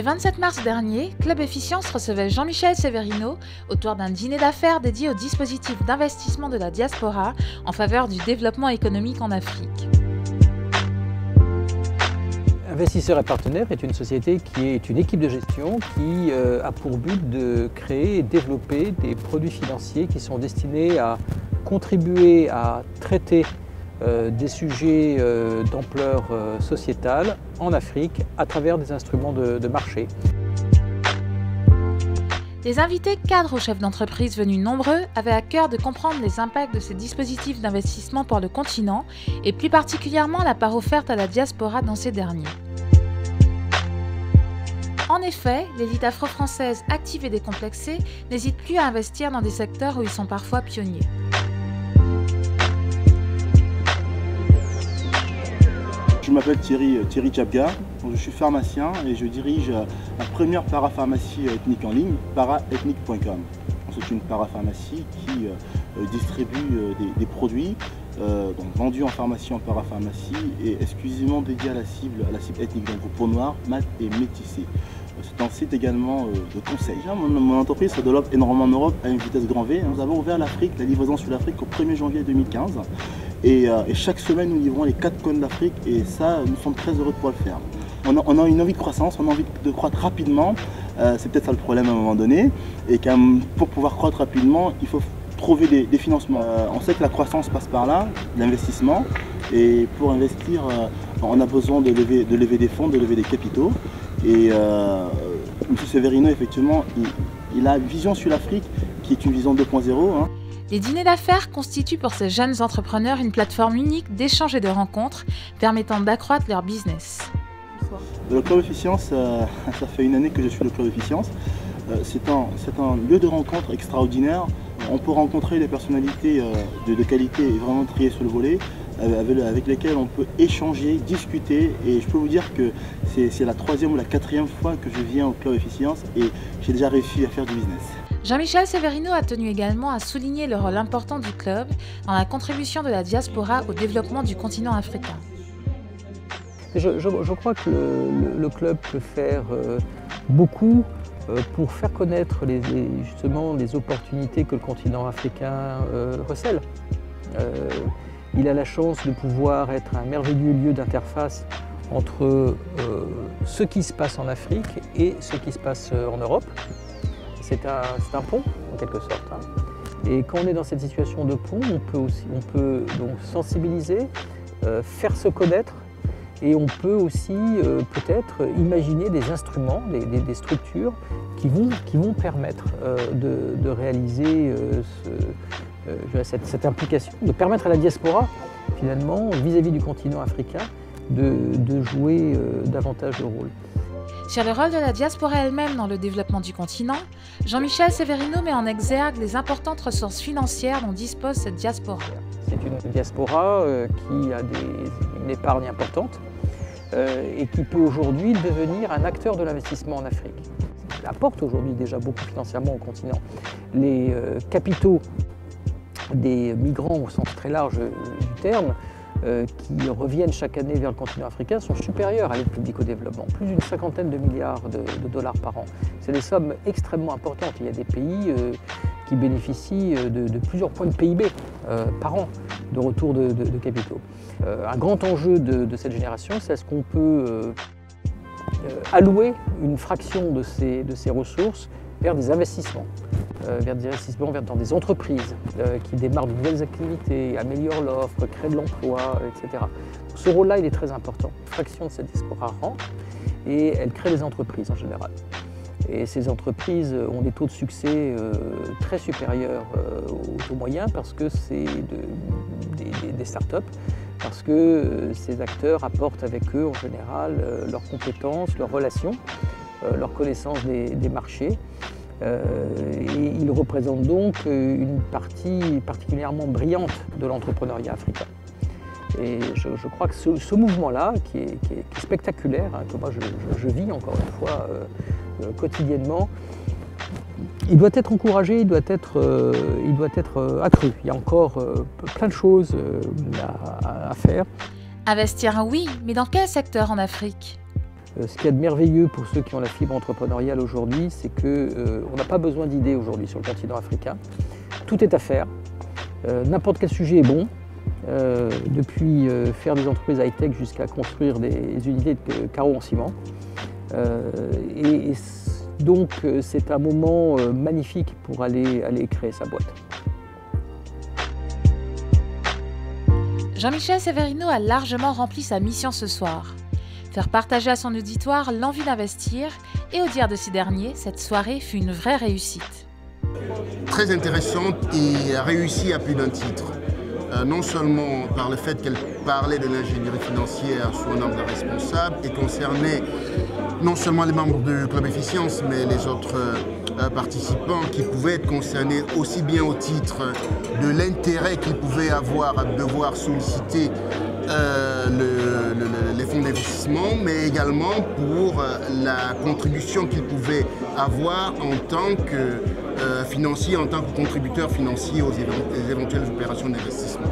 Le 27 mars dernier, Club Efficience recevait Jean-Michel Severino autour d'un dîner d'affaires dédié au dispositif d'investissement de la diaspora en faveur du développement économique en Afrique. Investisseurs et Partenaires est une société qui est une équipe de gestion qui a pour but de créer et développer des produits financiers qui sont destinés à contribuer à traiter des sujets d'ampleur sociétale en Afrique à travers des instruments de marché. Les invités cadres ou chefs d'entreprise venus nombreux avaient à cœur de comprendre les impacts de ces dispositifs d'investissement pour le continent et plus particulièrement la part offerte à la diaspora dans ces derniers. En effet, l'élite afro-française active et décomplexée n'hésite plus à investir dans des secteurs où ils sont parfois pionniers. Je m'appelle Thierry Tchabga, je suis pharmacien et je dirige la première parapharmacie ethnique en ligne, paraethnique.com. C'est une parapharmacie qui distribue des produits donc vendus en pharmacie, en parapharmacie et exclusivement dédiés à la cible ethnique, donc aux peaux noires, mat et métissées. C'est un site également de conseil. Mon entreprise se développe énormément en Europe à une vitesse grand V. Nous avons ouvert l'Afrique, la livraison sur l'Afrique au 1er janvier 2015. Et chaque semaine, nous livrons les 4 cônes d'Afrique et ça, nous sommes très heureux de pouvoir le faire. On a une envie de croissance, on a envie de croître rapidement. C'est peut-être ça le problème à un moment donné. Et pour pouvoir croître rapidement, il faut trouver des financements. On sait que la croissance passe par là, l'investissement. Et pour investir, on a besoin de lever des fonds, de lever des capitaux. Et M. Severino, effectivement, il a une vision sur l'Afrique qui est une vision 2.0. Les dîners d'affaires constituent pour ces jeunes entrepreneurs une plateforme unique d'échanges et de rencontres permettant d'accroître leur business. Le Club Efficience, ça fait une année que je suis le Club Efficience. C'est un lieu de rencontre extraordinaire. On peut rencontrer des personnalités de qualité et vraiment triées sur le volet, avec lesquelles on peut échanger, discuter. Et je peux vous dire que c'est la 3e ou la 4e fois que je viens au Club Efficience et j'ai déjà réussi à faire du business. Jean-Michel Severino a tenu également à souligner le rôle important du club dans la contribution de la diaspora au développement du continent africain. Je crois que le club peut faire beaucoup pour faire connaître justement les opportunités que le continent africain recèle. Il a la chance de pouvoir être un merveilleux lieu d'interface entre ce qui se passe en Afrique et ce qui se passe en Europe. C'est un pont, en quelque sorte. Et quand on est dans cette situation de pont, on peut donc sensibiliser, faire se connaître, et on peut aussi peut-être imaginer des instruments, des structures qui vont permettre de réaliser cette implication, de permettre à la diaspora, finalement, vis-à-vis du continent africain, de jouer davantage le rôle. Sur le rôle de la diaspora elle-même dans le développement du continent, Jean-Michel Severino met en exergue les importantes ressources financières dont dispose cette diaspora. C'est une diaspora qui a une épargne importante et qui peut aujourd'hui devenir un acteur de l'investissement en Afrique. Elle apporte aujourd'hui déjà beaucoup financièrement au continent. Les capitaux des migrants au sens très large du terme qui reviennent chaque année vers le continent africain sont supérieurs à l'aide publique au développement, plus d'une 50aine de milliards de dollars par an. C'est des sommes extrêmement importantes. Il y a des pays qui bénéficient de plusieurs points de PIB par an de retour de capitaux. Un grand enjeu de cette génération, c'est est-ce qu'on peut allouer une fraction de ces ressources vers des investissements. Dans des entreprises qui démarrent de nouvelles activités, améliorent l'offre, créent de l'emploi, etc. Ce rôle-là, il est très important. Une fraction de cette diaspora rentre et elle crée des entreprises en général. Et ces entreprises ont des taux de succès très supérieurs aux taux moyens parce que c'est des startups, parce que ces acteurs apportent avec eux en général leurs compétences, leurs relations, leur connaissance des marchés. Et ils représentent donc une partie particulièrement brillante de l'entrepreneuriat africain. Et je crois que ce mouvement-là, qui est spectaculaire, que moi je vis encore une fois quotidiennement, il doit être encouragé, il doit être accru. Il y a encore plein de choses à faire. Investir, oui, mais dans quel secteur en Afrique ? Ce qu'il y a de merveilleux pour ceux qui ont la fibre entrepreneuriale aujourd'hui, c'est qu'on n'a pas besoin d'idées aujourd'hui sur le continent africain. Tout est à faire. N'importe quel sujet est bon, depuis faire des entreprises high-tech jusqu'à construire des unités de carreaux en ciment. Donc c'est un moment magnifique pour aller créer sa boîte. Jean-Michel Severino a largement rempli sa mission ce soir. Faire partager à son auditoire l'envie d'investir, et au dire de ces derniers, cette soirée fut une vraie réussite. Très intéressante et réussie à plus d'un titre. Non seulement par le fait qu'elle parlait de l'ingénierie financière sous un angle responsable et concernait non seulement les membres du Club Efficience, mais les autres participants qui pouvaient être concernés aussi bien au titre de l'intérêt qu'ils pouvaient avoir à devoir solliciter les fonds d'investissement, mais également pour la contribution qu'ils pouvaient avoir en tant que financier, en tant que contributeur financier aux éventuelles opérations d'investissement.